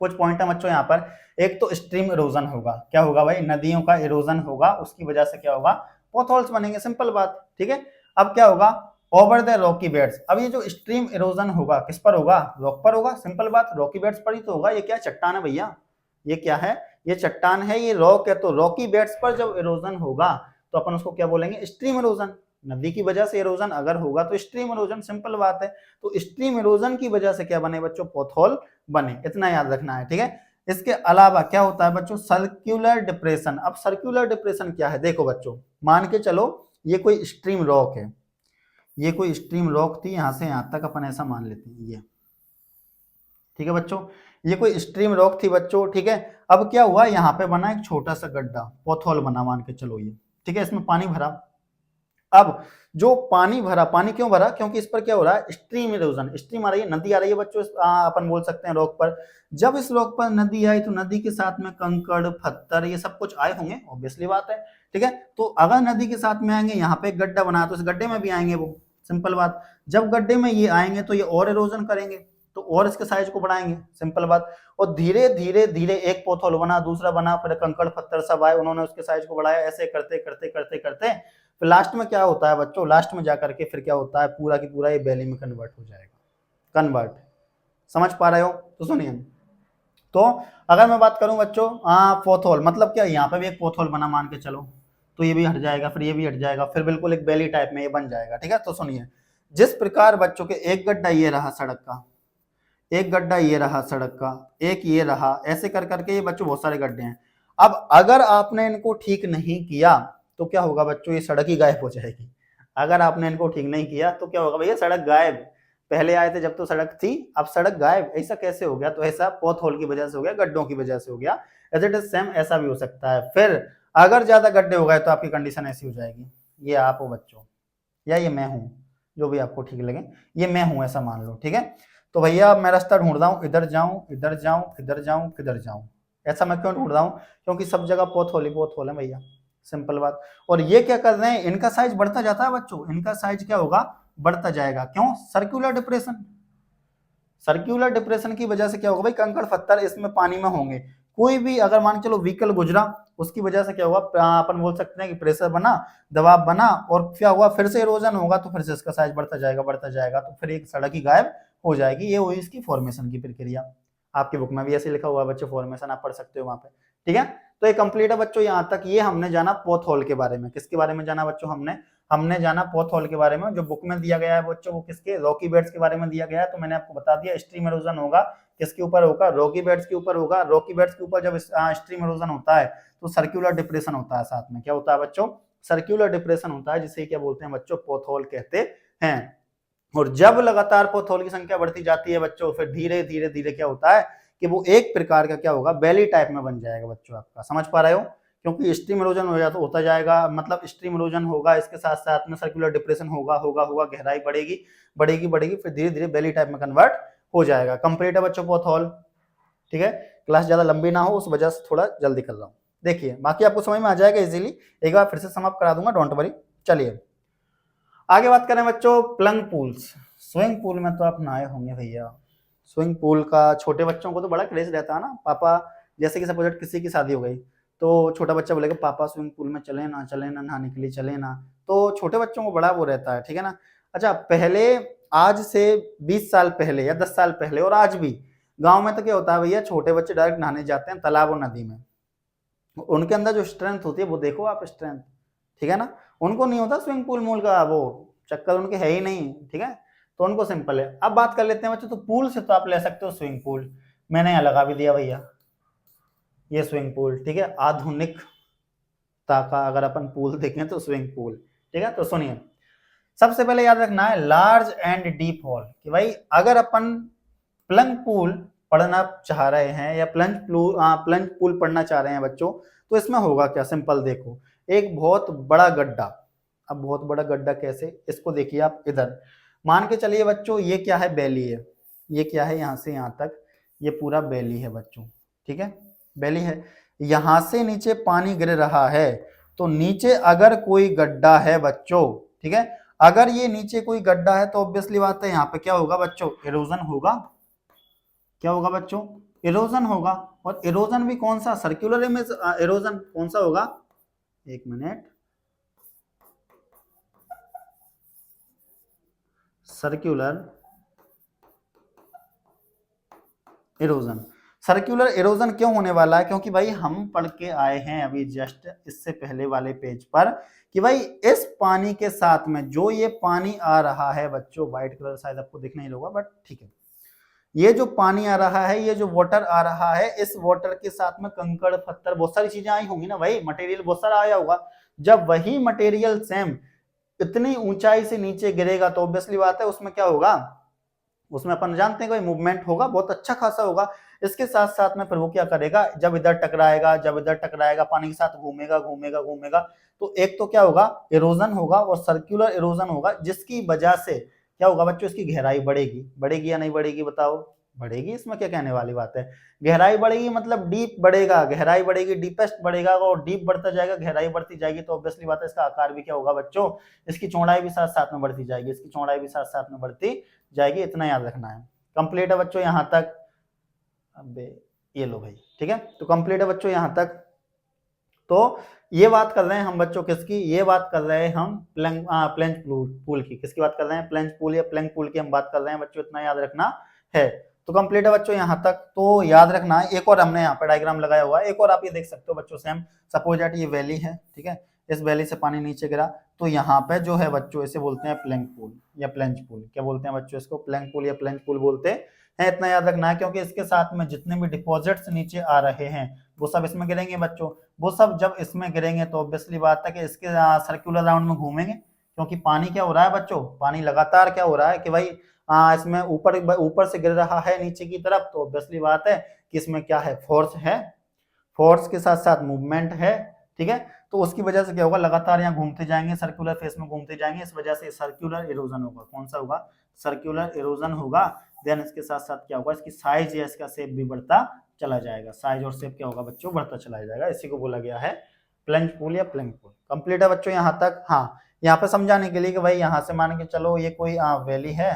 कुछ पॉइंट है बच्चों यहाँ पर, एक तो स्ट्रीम इरोजन होगा, क्या होगा भाई, नदियों का इरोजन होगा, उसकी वजह से क्या होगा, पोथोल्स बनेंगे, सिंपल बात, ठीक है। अब क्या होगा, ओवर द रॉकी बेड्स। अब ये जो स्ट्रीम इरोजन होगा किस पर होगा, रॉक पर होगा, सिंपल बात, रॉकी बेड्स पर ही तो होगा। ये क्या चट्टान है भैया, ये क्या है, ये चट्टान है, ये रॉक है। तो रॉकी बेड्स पर जब इरोजन होगा तो अपन उसको क्या बोलेंगे, स्ट्रीम इरोजन। नदी की वजह से इरोजन अगर होगा तो स्ट्रीम इरोजन, सिंपल बात है। तो स्ट्रीम इरोजन की वजह से क्या बने बच्चों, पोथोल बने, इतना याद रखना है, ठीक है। इसके अलावा क्या होता है बच्चों, सर्कुलर डिप्रेशन। अब सर्कुलर डिप्रेशन क्या है, देखो बच्चों, मान के चलो ये कोई स्ट्रीम रॉक है, ये कोई स्ट्रीम रॉक थी, यहां से यहां तक अपन ऐसा मान लेते हैं ये, ठीक है बच्चों, ये कोई स्ट्रीम रॉक थी बच्चों, ठीक है। अब क्या हुआ, यहाँ पे बना एक छोटा सा गड्ढा, पोथोल बना, मान के चलो ये, ठीक है, इसमें पानी भरा। अब जो पानी भरा, पानी क्यों भरा, क्योंकि इस पर क्या हो रहा है, स्ट्रीम इरोजन, स्ट्रीम आ रही है, नदी आ रही है बच्चों, अपन बोल सकते हैं रॉक पर। जब इस रॉक पर नदी आई तो नदी के साथ में कंकड़ पत्थर ये सब कुछ आए होंगे, ऑब्वियसली बात है, ठीक है। तो अगर नदी के साथ में आएंगे, यहाँ पे एक गड्ढा बना तो इस गड्ढे में भी आएंगे वो, सिंपल बात। जब गड्ढे में ये आएंगे तो ये और इरोजन करेंगे, तो और इसके साइज को बढ़ाएंगे, सिंपल बात। और धीरे धीरे धीरे एक पोथोल बना, दूसरा बना, फिर कंकड़ पत्थर सब आए, उन्होंने उसके साइज को बढ़ाया, ऐसे करते करते करते करते फिर लास्ट में क्या होता है बच्चों, लास्ट में जाकर के फिर क्या होता है, पूरा की पूरा ये वैली में कन्वर्ट हो जाएगा, कन्वर्ट, समझ पा रहे हो, तो सुनिए। तो अगर मैं बात करूं बच्चों पोथोल मतलब क्या, यहाँ पे भी एक पोथोल बना मान के चलो, तो ये भी हट जाएगा, फिर ये भी हट जाएगा, फिर बिल्कुल एक बेली टाइप में ये बन जाएगा। ठीक है, तो सुनिए, जिस प्रकार बच्चों के एक गड्ढा ये रहा सड़क का, एक गड्ढा ये रहा सड़क का, एक ये रहा, ऐसे कर करके ये बच्चों बहुत सारे गड्ढे हैं। अब अगर आपने इनको ठीक नहीं किया तो क्या होगा बच्चों, ये सड़क ही गायब हो जाएगी। अगर आपने इनको ठीक नहीं किया तो क्या होगा भैया, सड़क गायब। पहले आए थे जब तो सड़क थी, अब सड़क गायब। ऐसा कैसे हो गया? तो ऐसा पोथ होल की वजह से हो गया, गड्ढों की वजह से हो गया। एज इट इज सेम ऐसा भी हो सकता है। फिर अगर ज्यादा गड्ढे हो गए तो आपकी कंडीशन ऐसी हो जाएगी, ये आप हो बच्चों या ये मैं हूं, जो भी आपको ठीक लगे, ये मैं हूं ऐसा मान लो। ठीक है, तो भैया मैं रास्ता ढूंढ रहा हूँ, इधर जाऊं, इधर जाऊं, इधर जाऊं, किधर जाऊं। ऐसा मैं क्यों ढूंढ रहा हूँ? क्योंकि सब जगह पोथ होल है भैया, सिंपल बात। और ये क्या कर रहे हैं, इनका साइज बढ़ता जाता है बच्चों, इनका साइज क्या होगा, बढ़ता जाएगा। क्यों? Circular depression. सर्कुलर डिप्रेशन की वजह से क्या होगा भाई, कंकड़ पत्थर इसमें पानी में होंगे। कोई भी अगर मान चलो व्हीकल गुजरा, उसकी वजह से क्या होगा, अपन बोल सकते हैं कि प्रेशर बना, दबाव बना, और क्या हुआ, फिर से इरोजन होगा, तो फिर से इसका साइज बढ़ता जाएगा, बढ़ता जाएगा, तो फिर एक सड़क ही गायब हो जाएगी। ये हुई इसकी फॉर्मेशन की प्रक्रिया। आपकी बुक में भी ऐसे लिखा हुआ है बच्चों, फॉर्मेशन आप पढ़ सकते हो वहां पे। ठीक है, तो ये कंप्लीट है बच्चों यहाँ तक। ये हमने जाना पोथ होल के बारे में। किसके बारे में जाना बच्चों? हमने जाना पोथ होल के बारे में। जो बुक में दिया गया है बच्चों वो किसके, रॉकी बेड्स के बारे में दिया गया है। तो मैंने आपको बता दिया, स्ट्रीम इरोजन होगा किसके ऊपर होगा, रॉकी बेड्स के ऊपर होगा। रॉकी बेड्स के ऊपर जब स्ट्रीम इरोजन होता है तो सर्कुलर डिप्रेशन होता है, साथ में क्या होता है बच्चों, सर्कुलर डिप्रेशन होता है, जिसे क्या बोलते हैं बच्चों, पोथ होल कहते हैं। और जब लगातार पोथ होल की संख्या बढ़ती जाती है बच्चों, फिर धीरे धीरे धीरे क्या होता है कि वो एक प्रकार का क्या होगा, बेली टाइप में बन जाएगा बच्चों। आपका समझ पा रहे हो? क्योंकि स्ट्रीम इरोजन हो जाता होता जाएगा, मतलब स्ट्रीम इरोजन होगा, इसके साथ साथ में सर्कुलर डिप्रेशन होगा होगा होगा, गहराई बढ़ेगी बढ़ेगी बढ़ेगी, फिर धीरे धीरे बेली टाइप में कन्वर्ट हो जाएगा। कंप्लीट है बच्चों पोथ होल। ठीक है, क्लास ज्यादा लंबी ना हो उस वजह से थोड़ा जल्दी कर रहा हूँ। देखिए बाकी आपको समझ में आ जाएगा इजीली, एक बार फिर से समाप्त करा दूंगा, डोंट वरी। चलिए आगे बात करें बच्चों, प्लंग पूल्स। स्विमिंग पूल में तो आप नहाए होंगे भैया। स्विमिंग पूल का छोटे बच्चों को तो बड़ा क्रेज रहता है ना। पापा, जैसे कि सपोज किसी की शादी हो गई तो छोटा बच्चा बोलेगा पापा स्विमिंग पूल में चले ना नहाने के लिए चले ना, तो छोटे बच्चों को बड़ा वो रहता है। ठीक है ना। अच्छा, पहले आज से 20 साल पहले या 10 साल पहले और आज भी गांव में तो क्या होता है भैया, छोटे बच्चे डायरेक्ट नहाने जाते हैं तालाब और नदी में। उनके अंदर जो स्ट्रेंथ होती है वो देखो आप, स्ट्रेंथ। ठीक है ना, उनको नहीं होता स्विमिंग पूल मूल का वो चक्कर, उनके है ही नहीं। ठीक है, तो उनको सिंपल है। अब बात कर लेते हैं बच्चों, तो पूल से तो आप ले सकते हो स्विमिंग पूल, मैंने यहाँ लगा भी दिया भैया ये स्विमिंग पूल। ठीक है, आधुनिकता का अगर अपन पूल देखें तो स्विमिंग पूल। ठीक है, तो सुनिए, सबसे पहले याद रखना है लार्ज एंड डीप होल, कि भाई अगर अपन प्लंग पूल पढ़ना चाह रहे हैं या प्लंज पूल पढ़ना चाह रहे हैं बच्चों, तो इसमें होगा क्या, सिंपल देखो, एक बहुत बड़ा गड्ढा। अब बहुत बड़ा गड्ढा कैसे, इसको देखिए आप, इधर मान के चलिए बच्चों, ये क्या है, बैली है। ये क्या है, यहाँ से यहाँ तक ये पूरा बैली है बच्चों। ठीक है, बैली है, यहां से नीचे पानी गिर रहा है, तो नीचे अगर कोई गड्ढा है बच्चों, ठीक है, अगर ये नीचे कोई गड्ढा है तो ऑब्वियसली बात है यहाँ पे क्या होगा बच्चों, इरोजन होगा। क्या होगा बच्चों, इरोजन होगा। और इरोजन भी कौन सा, सर्कुलर इरोजन कौन सा होगा, एक minute, circular erosion. Circular erosion क्यों होने वाला है, क्योंकि भाई हम पढ़ के आए हैं अभी जस्ट इससे पहले वाले पेज पर कि भाई इस पानी के साथ में जो ये पानी आ रहा है बच्चों, व्हाइट कलर शायद आपको दिख नहीं होगा बट ठीक है, ये जो पानी आ रहा है, ये जो वाटर आ रहा है, इस वाटर के साथ में कंकड़ पत्थर बहुत सारी चीजें आई होंगी ना भाई, मटेरियल बहुत सारा आया होगा। जब वही मटेरियल सेम इतनी ऊंचाई से नीचे गिरेगा तो ऑब्वियसली बात है उसमें क्या होगा, उसमें अपन जानते हैं कोई मूवमेंट होगा, बहुत अच्छा खासा होगा। इसके साथ साथ में फिर वो क्या करेगा, जब इधर टकराएगा पानी के साथ घूमेगा घूमेगा घूमेगा, तो एक तो क्या होगा, इरोजन होगा और सर्कुलर इरोजन होगा, जिसकी वजह से क्या होगा बच्चों, इसकी गहराई बढ़ेगी या नहीं बढ़ेगी, बताओ। बढ़ेगी, इसमें क्या कहने वाली बात है, गहराई बढ़ेगी मतलब डीप बढ़ेगा, गहराई बढ़ेगी, डीपेस्ट बढ़ेगा, और डीप बढ़ता जाएगा, गहराई बढ़ती जाएगी, तो ऑब्वियसली बात है इसका आकार भी क्या होगा बच्चों, इसकी चौड़ाई भी साथ साथ में बढ़ती जाएगी, इसकी चौड़ाई भी साथ साथ में बढ़ती जाएगी, इतना याद रखना है। कंप्लीट है बच्चों यहाँ तक, अबे ये लो भाई, ठीक है, तो कंप्लीट है बच्चों यहाँ तक। तो ये बात कर रहे हैं हम बच्चों किसकी, ये बात कर रहे हैं हम प्लंज पूल की। किसकी बात कर रहे हैं, प्लंज पूल या प्लंग पूल की हम बात कर रहे हैं बच्चों, इतना याद रखना है। तो कंप्लीट है बच्चों यहाँ तक। तो याद रखना है, एक और हमने यहाँ पे डायग्राम लगाया हुआ है, एक और आप ये देख सकते हो बच्चों सेम। सपोज दैट ये वैली है, ठीक है, इस वैली से पानी नीचे गिरा, तो यहाँ पे जो है बच्चों इसे बोलते हैं प्लैंक पूल या प्लेंज पूल। क्या बोलते हैं बच्चों इसको? प्लैंक पूल या प्लेंज पूल बोलते हैं। इतना याद रखना है, क्योंकि इसके साथ में जितने भी डिपॉजिट्स नीचे आ रहे हैं वो सब इसमें गिरेंगे बच्चों। वो सब जब इसमें गिरेंगे तो ऑब्वियसली बात है कि इसके सर्कुलर राउंड में घूमेंगे, क्योंकि पानी क्या हो रहा है बच्चों, पानी लगातार क्या हो रहा है कि भाई इसमें ऊपर से गिर रहा है नीचे की तरफ, तो ऑब्वियसली बात है कि इसमें क्या है, फोर्स है, फोर्स के साथ साथ मूवमेंट है, ठीक है। तो उसकी वजह से क्या होगा, लगातार यहाँ घूमते जाएंगे, सर्कुलर फेस में घूमते जाएंगे, इस वजह से सर्कुलर इरोजन होगा। कौन सा होगा? सर्कुलर इरोजन होगा। देन इसके साथ साथ क्या होगा, इसकी साइज या इसका शेप भी बढ़ता चला जाएगा। साइज और शेप क्या होगा बच्चों, बढ़ता चला जाएगा। इसी को बोला गया है प्लंज पूल या प्लैंक पूल। कंप्लीट है बच्चों यहाँ तक। हाँ, यहाँ पे समझाने के लिए कि भाई यहाँ से मान के चलो ये कोई वैली है,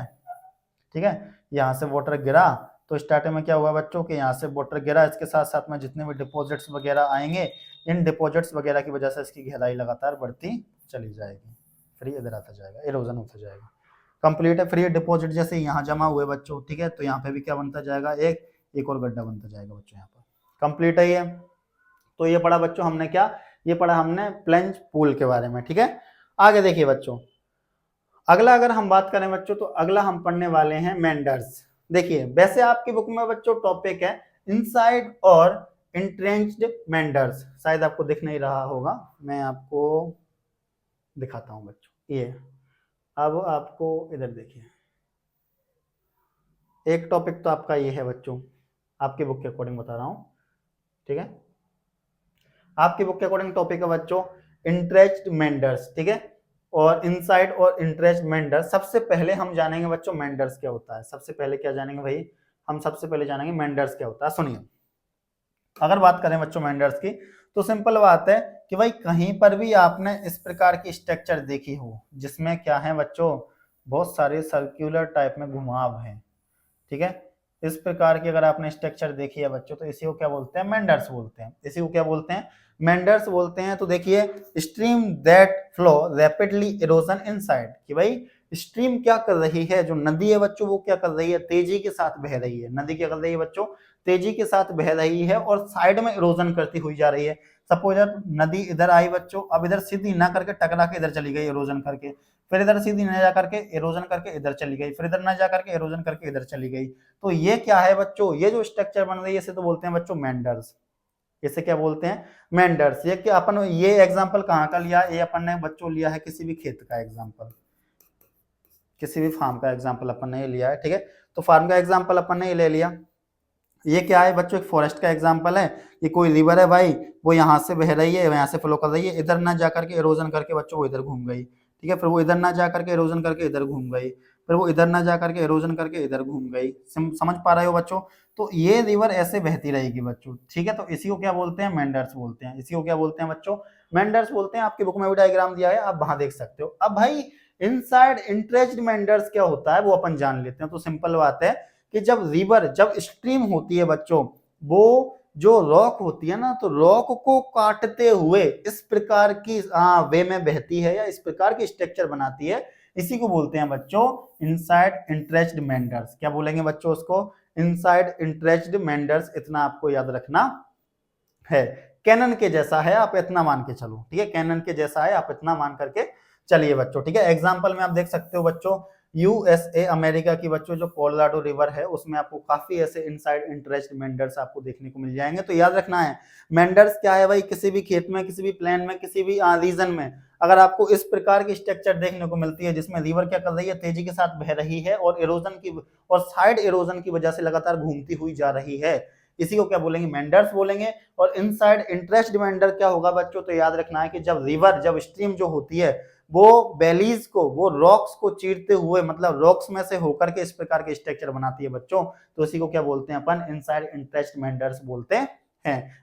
ठीक है, यहाँ से वाटर गिरा, तो स्टार्टिंग में क्या हुआ बच्चों कि यहाँ से वाटर गिरा, इसके साथ साथ में जितने भी डिपॉजिट्स वगैरह आएंगे, इन डिपॉजिट्स वगैरह की वजह से इसकी गहराई लगातार बढ़ती चली जाएगी, फिर इधर आता जाएगा, इरोजन होता जाएगा। कंप्लीट है। फिर ये डिपॉजिट जैसे यहाँ जमा हुए बच्चों, ठीक है, तो यहाँ पे भी क्या बनता जाएगा, एक और गड्ढा बनता जाएगा बच्चों यहाँ पर। कंप्लीट है ये। तो ये पढ़ा बच्चों हमने क्या, ये पढ़ा हमने प्लंज पूल के बारे में, ठीक है। आगे देखिए बच्चों, अगला अगर हम बात करें बच्चों, तो अगला हम पढ़ने वाले हैं मेंडर्स। देखिए वैसे आपकी बुक में बच्चों टॉपिक है इनसाइड और इंट्रेंच्ड मेंडर्स, शायद आपको दिख नहीं रहा होगा, मैं आपको दिखाता हूं बच्चों। ये अब आपको इधर देखिए, एक टॉपिक तो आपका ये है बच्चों, आपकी बुक के अकॉर्डिंग बता रहा हूं, ठीक है, आपकी बुक के अकॉर्डिंग टॉपिक है बच्चों इंट्रेंच्ड मेंडर्स, ठीक है, और इनसाइड और इंट्रेंच्ड मेंडर्स। सबसे पहले हम जानेंगे बच्चों मेंडर्स क्या होता है। सबसे पहले क्या जानेंगे भाई, हम सबसे पहले जानेंगे मेंडर्स क्या होता है। सुनिए, अगर बात करें बच्चों मेंडर्स की, तो सिंपल बात है कि भाई कहीं पर भी आपने इस प्रकार की स्ट्रक्चर देखी हो जिसमें क्या है बच्चों, बहुत सारे सर्कुलर टाइप में घुमाव है, ठीक है, इस प्रकार की अगर आपने स्ट्रक्चर देखी है बच्चों, तो इसी को क्या बोलते हैं, मेंडर्स बोलते हैं। इसी को क्या बोलते हैं, मेंडर्स बोलते हैं। तो देखिए, stream that flow rapidly erosion inside, कि भाई स्ट्रीम क्या कर रही है, जो नदी है बच्चों वो क्या कर रही है, तेजी के साथ बह रही है। नदी क्या कर रही है बच्चों, तेजी के साथ बह रही है और साइड में इरोजन करती हुई जा रही है। सपोज नदी इधर आई बच्चों, अब इधर सीधी ना करके टकरा के इधर चली गई इरोजन करके, फिर इधर सीधी न जा करके इरोजन करके इधर चली गई, फिर इधर न जा करके इरोजन करके इधर चली गई। तो ये क्या है बच्चों, ये जो स्ट्रक्चर बन रही है इसे तो बोलते हैं बच्चों मेंडर्स। इसे क्या बोलते हैं, मेंडर्स। ये क्या अपन, ये एग्जांपल कहाँ का लिया, ये अपन ने बच्चों लिया है किसी भी खेत का एग्जांपल, किसी भी फार्म का एग्जांपल अपन ने लिया है, ठीक है। तो फार्म का एग्जांपल अपन ने ले लिया। ये क्या है बच्चों, एक फॉरेस्ट का एग्जांपल है। ये कोई रिवर है भाई, वो यहाँ से बह रही है, यहाँ से फ्लो कर रही है, इधर ना जा करके इरोजन करके बच्चों वो इधर घूम गई, ठीक है, फिर वो इधर ना जा करके इरोजन करके इधर घूम गई, फिर वो इधर ना जा करके इरोजन करके इधर घूम गई। समझ पा रहे हो बच्चों? तो ये रिवर ऐसे बहती रहेगी बच्चों, ठीक है। तो इसी को क्या बोलते हैं, मेंडर्स बोलते हैं। इसी को क्या बोलते हैं बच्चों, मेंडर्स बोलते हैं। आपकी बुक में भी डायग्राम दिया है, आप वहां देख सकते हो। अब भाई इनसाइड इंट्रेंच्ड मेंडर्स क्या होता है वो अपन जान लेते हैं। तो सिंपल बात है कि जब रिवर, जब स्ट्रीम होती है बच्चों, वो जो रॉक होती है ना, तो रॉक को काटते हुए इस प्रकार की वे में बहती है या इस प्रकार की स्ट्रक्चर बनाती है, इसी को बोलते हैं बच्चों इनसाइड इंट्रेंच्ड मेंडर्स। क्या बोलेंगे बच्चों उसको, इनसाइड इंट्रेंच्ड मेंडर्स। इतना आपको याद रखना है। कैनन के जैसा है, आप इतना मान के चलो, ठीक है, कैनन के जैसा है, आप इतना मान करके चलिए बच्चों, ठीक है। एग्जाम्पल में आप देख सकते हो बच्चों, यूएसए अमेरिका की बच्चों जो कोलोराडो रिवर है, उसमें आपको काफी ऐसे इनसाइड इंट्रेंच्ड मेंडर्स आपको देखने को मिल जाएंगे। तो याद रखना है, मेंडर्स क्या है भाई, किसी भी खेत में, किसी भी प्लेन में, किसी भी रीजन में अगर आपको इस प्रकार की स्ट्रक्चर देखने को मिलती है जिसमें रिवर क्या कर रही है, तेजी के साथ बह रही है और इरोजन की और साइड इरोजन की वजह से लगातार घूमती हुई जा रही है, इसी को क्या बोलेंगे, मेंडर्स बोलेंगे। और इनसाइड इंट्रेंच्ड मेंडर क्या होगा बच्चों, तो याद रखना है कि जब रिवर, जब स्ट्रीम जो होती है वो वैलीज को, वो रॉक्स को चीरते हुए, मतलब रॉक्स में से होकर के इस प्रकार के स्ट्रक्चर बनाती है बच्चों, तो इसी को क्या बोलते हैं अपन, इनसाइड इंट्रेंच्ड मेंडर्स बोलते हैं।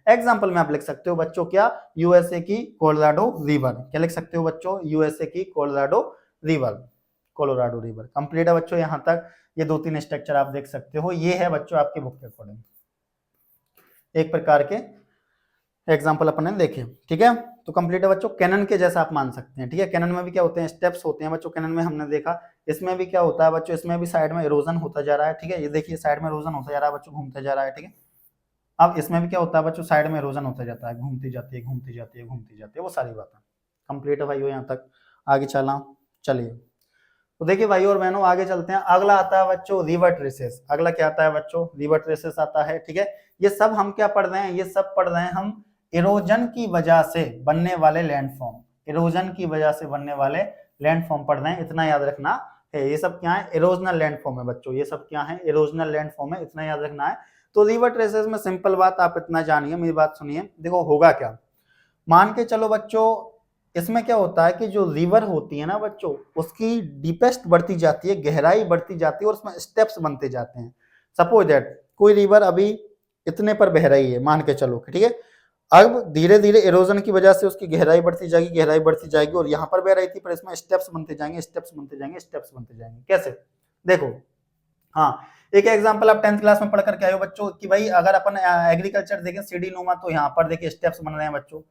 एग्जांपल में आप लिख सकते हो बच्चों क्या, यूएसए की कोलोराडो रिवर। क्या लिख सकते हो बच्चों, यूएसए की Colorado river, Colorado river. Complete है बच्चों यहाँ तक। ये दो तीन स्ट्रक्चर आप देख सकते हो, ये है बच्चों आपकी बुक के अकॉर्डिंग एक प्रकार के एग्जाम्पल अपन ने देखे, ठीक है। तो कंप्लीट है बच्चों, कैनन के जैसा आप मान सकते हैं, ठीक है। कैनन में भी क्या होते हैं, स्टेप्स होते हैं बच्चों। कैनन में हमने देखा, इसमें भी क्या होता है बच्चों, इसमें भी साइड में इरोजन होता जा रहा है, ठीक है। ये देखिए साइड में इरोजन होता जा रहा है बच्चों, घूमते जा रहा है, ठीक है। अब इसमें भी क्या होता है बच्चों, साइड में इरोजन होता जाता है, घूमती जाती है, घूमती जाती है, घूमती जाती है, वो सारी बातें कंप्लीट है भाइयों। यहाँ तक आगे चला, चलिए तो देखिए भाइयों और बहनों आगे चलते हैं। अगला आता है बच्चों रिवर ट्रेसेस। अगला क्या आता है बच्चों, रिवर ट्रेसेस आता है, ठीक है। ये सब हम क्या पढ़ रहे हैं, ये सब पढ़ रहे हैं हम इरोजन की वजह से बनने वाले लैंडफॉर्म, इरोजन की वजह से बनने वाले लैंडफॉर्म पढ़ रहे हैं, इतना याद रखना है। ये सब क्या है, इरोजनल लैंडफॉर्म है बच्चों, ये सब क्या है, इरोजनल लैंडफॉर्म है, इतना याद रखना है। तो रिवर ट्रेसेस में सिंपल बात आप इतना जानिए, मेरी बात सुनिए। देखो होगा क्या, मान के चलो बच्चों, इसमें क्या होता है कि जो रिवर होती है ना बच्चों, उसकी डीपेस्ट बढ़ती जाती है, गहराई बढ़ती जाती है और उसमें स्टेप्स बनते जाते हैं। सपोज दैट कोई रिवर अभी इतने पर बह रही है, मान के चलो, ठीक है। अब धीरे धीरे इरोजन की वजह से उसकी गहराई बढ़ती जाएगी, गहराई बढ़ती जाएगी, और यहाँ पर बह रही थी पर इसमें स्टेप्स बनते जाएंगे, स्टेप्स बनते जाएंगे, स्टेप्स बनते जाएंगे। कैसे, देखो, हाँ, एक एग्जांपल आप 10th क्लास में पढ़ करके आए हो बच्चों कि भाई अगर अपन एग्रीकल्चर देखें सीढ़ी नुमा, तो यहाँ पर देखिए स्टेप्स बन रहे हैं बच्चों,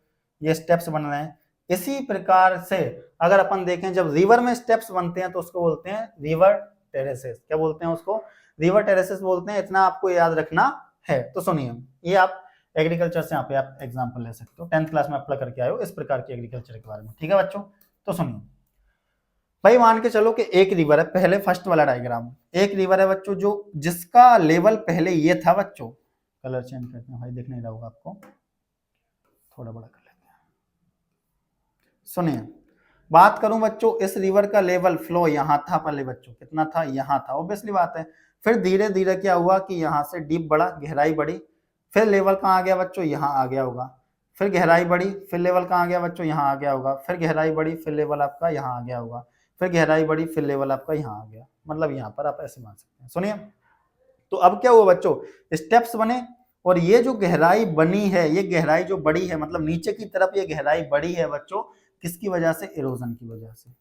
ये स्टेप्स बन रहे हैं। इसी प्रकार से अगर अपन देखें, जब रिवर में स्टेप्स बनते हैं तो उसको बोलते हैं रिवर टेरेसेस। क्या बोलते हैं उसको, रिवर टेरेसेस बोलते हैं, इतना आपको याद रखना है। तो सुनिए, ये आप एग्रीकल्चर से यहाँ पे आप एग्जाम्पल ले सकते हो, 10th क्लास में आप पढ़ करके आए हो इस प्रकार की एग्रीकल्चर के बारे में, ठीक है बच्चों। तो सुनिए भाई, मान के चलो कि एक रिवर है, पहले फर्स्ट वाला डायग्राम, एक रिवर है बच्चों जो जिसका लेवल पहले ये था बच्चों, कलर चेंज करते हैं भाई, दिख नहीं रहा होगा आपको, थोड़ा बड़ा कर लेते हैं। सुनिए, बात करूं बच्चों, इस रिवर का लेवल फ्लो यहाँ था पहले बच्चों, कितना था, यहाँ था, ऑब्वियसली बात है। फिर धीरे धीरे क्या हुआ कि यहाँ से डीप बढ़ा, गहराई बढ़ी, फिर लेवल कहाँ आ गया बच्चों, यहाँ आ गया होगा, फिर गहराई बढ़ी, फिर लेवल कहाँ आ गया बच्चों, यहाँ आ गया होगा, फिर गहराई बढ़ी, फिर लेवल आपका यहाँ आ गया होगा, फिर गहराई बढ़ी, फिर लेवल आपका यहाँ आ गया। मतलब यहाँ पर आप ऐसे मान सकते हैं। सुनिए, तो अब क्या हुआ बच्चों, स्टेप्स बने, और ये जो गहराई बनी है, ये गहराई जो बड़ी है, मतलब नीचे की तरफ ये गहराई बड़ी है बच्चों, किसकी वजह से, इरोजन की वजह से।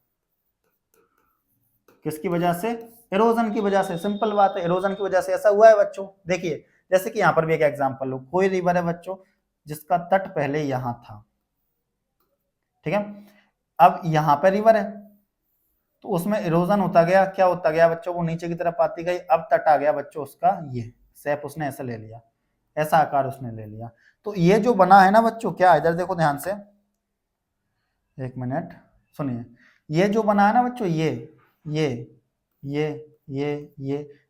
किसकी वजह से, इरोजन की वजह से। सिंपल बात है, इरोजन की वजह से ऐसा हुआ है बच्चों। देखिए जैसे कि यहाँ पर भी एक एग्जांपल लो, कोई रिवर है बच्चों जिसका तट पहले यहाँ था, ठीक है। अब यहाँ पर रिवर है तो उसमें इरोजन होता गया, क्या होता गया बच्चों, वो नीचे की तरफ आती गई। अब तट आ गया बच्चों उसका, ये शेप उसने ऐसे ले लिया, ऐसा आकार उसने ले लिया। तो ये जो बना है ना बच्चों, क्या, इधर देखो ध्यान से, एक मिनट सुनिए, ये जो बना है ना बच्चों, ये ये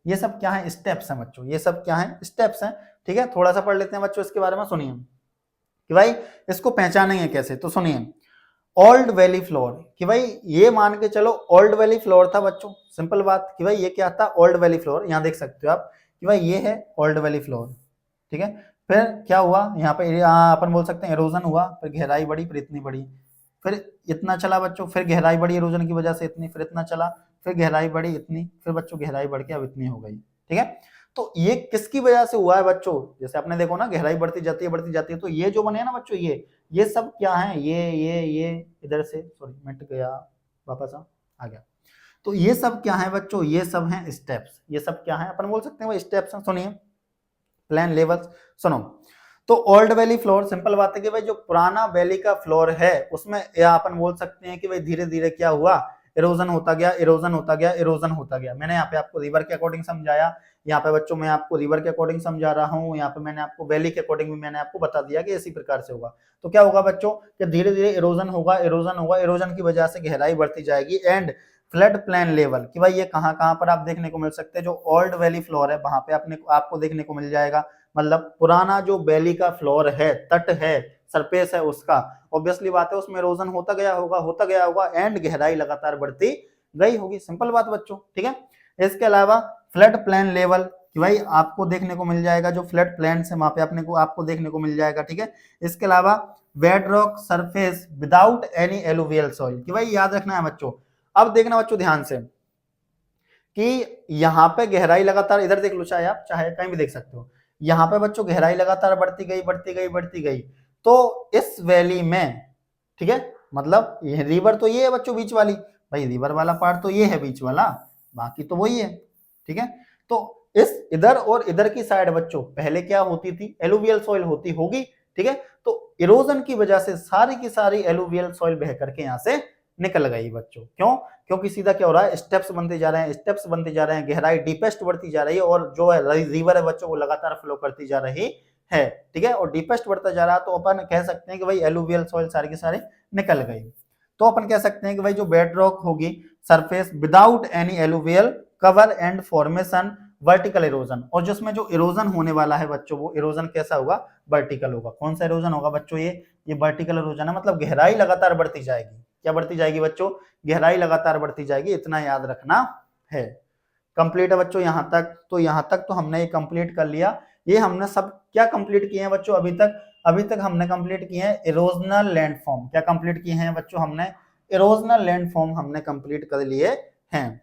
ये सब क्या है, स्टेप्स हैं बच्चों, ये सब क्या है, स्टेप्स हैं, ठीक है। थोड़ा सा पढ़ लेते हैं बच्चों इसके बारे में। सुनिए कि भाई इसको पहचानेंगे कैसे, तो सुनिए, ओल्ड वैली फ्लोर, कि भाई ये मान के चलो ओल्ड वैली फ्लोर था बच्चों, सिंपल बात कि भाई ये क्या था, ओल्ड वैली फ्लोर। यहाँ देख सकते हो आप कि भाई ये है ओल्ड वैली फ्लोर, ठीक है। फिर क्या हुआ, यहाँ पे अपन बोल सकते हैं इरोजन हुआ, फिर गहराई बढ़ी, फिर इतनी बढ़ी, फिर इतना चला बच्चों, फिर गहराई बढ़ी इरोजन की वजह से इतनी, फिर इतना चला, फिर गहराई बढ़ी इतनी, फिर बच्चों गहराई बढ़ के अब इतनी हो गई, ठीक है। तो ये किसकी वजह से हुआ है बच्चों, जैसे आपने देखो ना, गहराई बढ़ती जाती है, बढ़ती जाती है, तो ये जो बने हैं ना बच्चों, ये सब क्या है, ये इधर से, सॉरी मिट गया, वापस आ गया। तो ये सब क्या है बच्चों, ये सब हैं स्टेप्स, ये सब क्या है, अपन बोल सकते हैं वो स्टेप्स हैं। सुनिए, प्लान लेवल्स, सुनो, तो ओल्ड वैली फ्लोर, सिंपल बात है कि भाई जो पुराना वैली का फ्लोर है उसमें, या अपन बोल सकते हैं कि भाई धीरे धीरे क्या हुआ, इरोजन होता गया, इरोजन होता गया, इरोजन होता गया। मैंने यहाँ पे आपको रिवर के अकॉर्डिंग समझाया, यहाँ पे बच्चों मैं आपको रिवर के अकॉर्डिंग समझा रहा हूँ, यहाँ पे मैंने आपको वैली के अकॉर्डिंग भी मैंने आपको बता दिया कि इसी प्रकार से होगा। तो क्या होगा बच्चों कि धीरे धीरे इरोजन होगा, इरोजन होगा, इरोजन की वजह से गहराई बढ़ती जाएगी, एंड फ्लड प्लेन लेवल, कि भाई ये कहाँ कहाँ पर आप देखने को मिल सकते हैं, जो ओल्ड वैली फ्लोर है वहां पे आपको देखने को मिल जाएगा। मतलब पुराना जो वैली का फ्लोर है, तट है, सरफेस है उसका, ऑब्वियसली बात है उसमें इरोजन होता गया होगा, एंड गहराई लगातार बढ़ती गई होगी। सिंपल बात बच्चों, ठीक है। इसके अलावा फ्लड प्लेन लेवल, कि भाई आपको देखने को मिल जाएगा, जो फ्लड प्लेन है वहां पे आपको देखने को मिल जाएगा, ठीक है। इसके अलावा bed rock surface without any alluvial soil, कि भाई याद रखना है बच्चों। अब देखना बच्चों ध्यान से कि यहाँ पे गहराई लगातार, इधर देख लो, चाहे आप चाहे कहीं भी देख सकते हो, यहाँ पे बच्चों गहराई लगातार बढ़ती गई, बढ़ती गई, बढ़ती गई। तो इस वैली में, ठीक है, मतलब ये रिवर तो ये है बच्चों बीच वाली, भाई रिवर वाला पार्ट तो ये है बीच वाला, बाकी तो वही है, ठीक है। तो इस इधर और इधर की साइड बच्चों पहले क्या होती थी, एलुवियल सॉइल होती होगी, ठीक है। तो इरोजन की वजह से सारी की सारी एलुवियल सॉइल बह करके यहाँ से निकल गई बच्चों। क्यों? क्योंकि सीधा क्या हो रहा है, स्टेप्स बनते जा रहे हैं, स्टेप्स बनते जा रहे हैं, गहराई डीपेस्ट बढ़ती जा रही है, और जो है रिवर है बच्चों वो लगातार फ्लो करती जा रही है, ठीक है, और डीपेस्ट बढ़ता जा रहा है। तो अपन कह सकते हैं कि भाई एलुवियल सॉइल सारी की सारी निकल गई। तो अपन कह सकते हैं कि भाई जो बेड रॉक होगी surface without any alluvial cover and formation vertical erosion, और जिसमें जो इरोजन होने वाला है बच्चों वो इरोजन कैसा होगा, वर्टिकल होगा। कौन सा इरोजन होगा बच्चों, ये वर्टिकल इरोजन है, मतलब गहराई लगातार बढ़ती जाएगी। क्या बढ़ती जाएगी बच्चों, गहराई लगातार बढ़ती जाएगी, इतना याद रखना है। कंप्लीट है बच्चों यहाँ तक। तो यहाँ तक तो हमने ये कंप्लीट कर लिया। ये हमने सब क्या कंप्लीट किए हैं बच्चों अभी तक हमने कंप्लीट किए हैं इरोजनल लैंडफॉर्म। क्या कंप्लीट किए हैं बच्चों हमने, इरोजनल लैंडफॉर्म हमने कंप्लीट कर लिए हैं।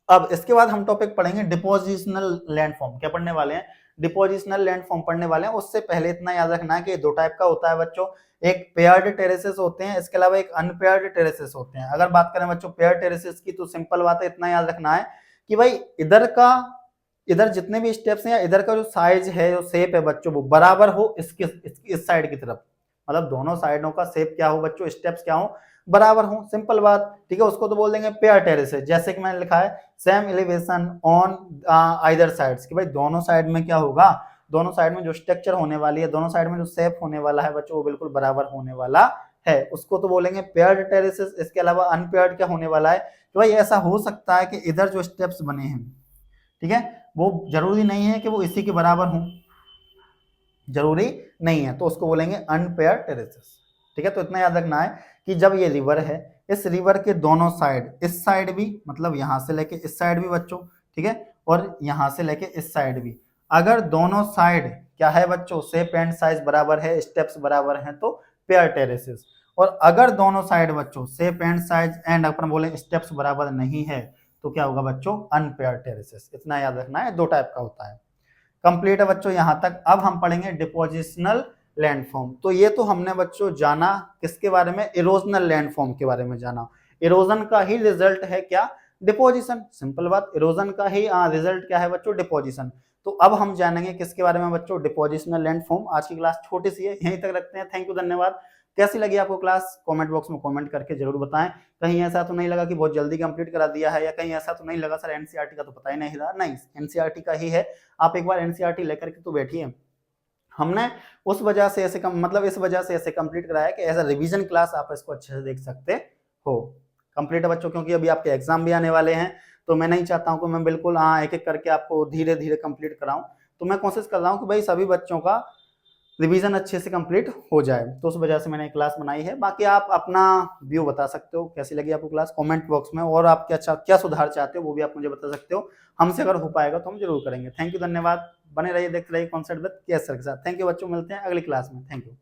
अब इसके बाद हम टॉपिक पढ़ेंगे डिपोजिशनल लैंडफॉर्म। क्या पढ़ने वाले हैं, डिपोजिशनल लैंडफॉर्म पढ़ने वाले हैं। उससे पहले इतना याद रखना है कि दो टाइप का होता है बच्चों, एक पेयर्ड टेरेसेस होते हैं, इसके अलावा एक अनपेयर्ड टेरेसेस होते हैं। अगर बात करें बच्चों पेयर्ड टेरेसेस की तो सिंपल बात है, इतना याद रखना है कि भाई इधर जितने भी स्टेप्स हैं या इधर का जो साइज है, जो शेप है बच्चों वो बराबर हो इस साइड की तरफ, मतलब दोनों साइडों का शेप क्या हो बच्चों, स्टेप्स क्या हो, बराबर हो, सिंपल बात, ठीक है। उसको तो बोल देंगे पेयर टेरेसेस। जैसे कि मैंने लिखा है same elevation on either sides, कि भाई दोनों साइड में क्या होगा, दोनों साइड में जो स्ट्रक्चर होने वाली है, दोनों साइड में जो शेप होने वाला है बच्चों वो बिल्कुल बराबर होने वाला है, उसको तो बोलेंगे पेयर्ड टेरेसेस। इसके अलावा अनपेयर्ड क्या होने वाला है कि भाई ऐसा हो सकता है कि इधर जो स्टेप्स बने हैं, ठीक है, वो जरूरी नहीं है कि वो इसी के बराबर हों, जरूरी नहीं है, तो उसको बोलेंगे अनपेयर्ड टेरेसेस, ठीक है। तो इतना याद रखना है कि जब ये रिवर है, इस रिवर के दोनों साइड, इस साइड भी मतलब यहां से लेके इस साइड भी बच्चों, ठीक है, और यहां से लेके इस साइड भी, अगर दोनों साइड क्या है बच्चों, शेप एंड साइज बराबर है, स्टेप्स बराबर हैं, तो पेयर टेरेसेस। और अगर दोनों साइड बच्चों शेप एंड साइज एंड अपन बोले स्टेप्स बराबर नहीं है तो क्या होगा बच्चों, अनपेयर टेरेसेस। इतना याद रखना है, दो टाइप का होता है। कंप्लीट है बच्चों यहाँ तक। अब हम पढ़ेंगे डिपोजिशनल लैंडफॉर्म। तो ये तो हमने बच्चों जाना किसके बारे में, इरोजनल लैंडफॉर्म के बारे में जाना। इरोजन का ही रिजल्ट है क्या, डिपोजिशन, सिंपल बात, इरोजन का ही रिजल्ट क्या है बच्चों, डिपोजिशन। तो अब हम जानेंगे किसके बारे में बच्चों, डिपोजिशनल लैंडफॉर्म। आज की क्लास छोटी सी है, यहीं तक रखते हैं। थैंक यू, धन्यवाद। कैसी लगी आपको क्लास, कमेंट बॉक्स में कमेंट करके जरूर बताएं। कहीं ऐसा तो नहीं लगा कि बहुत जल्दी कंप्लीट करा दिया है, या कहीं ऐसा तो नहीं लगा सर एनसीईआरटी का तो पता ही नहीं रहा, नहीं, एनसीईआरटी का ही है। आप एक बार एनसीईआरटी लेकर के तो बैठिए। हमने उस वजह से ऐसे मतलब इस वजह से ऐसे कंप्लीट कराया कि एज अ रिवीजन क्लास आप इसको अच्छे से देख सकते हो। कंप्लीट है बच्चों, क्योंकि अभी आपके एग्जाम भी आने वाले हैं, तो मैं नहीं चाहता हूं कि मैं बिल्कुल एक एक करके आपको धीरे धीरे कंप्लीट कराऊं। तो मैं कोशिश कर रहा हूं कि भाई सभी बच्चों का रिवीजन अच्छे से कंप्लीट हो जाए, तो उस वजह से मैंने क्लास बनाई है। बाकी आप अपना व्यू बता सकते हो, कैसी लगी आपको क्लास कमेंट बॉक्स में, और आप क्या सुधार चाहते हो वो भी आप मुझे बता सकते हो। हमसे अगर हो पाएगा तो हम जरूर करेंगे। थैंक यू, धन्यवाद। बने रहिए, देखते रहिए कॉन्सेप्ट विद केएस सर के साथ। थैंक यू बच्चों, मिलते हैं अगली क्लास में। Thank you.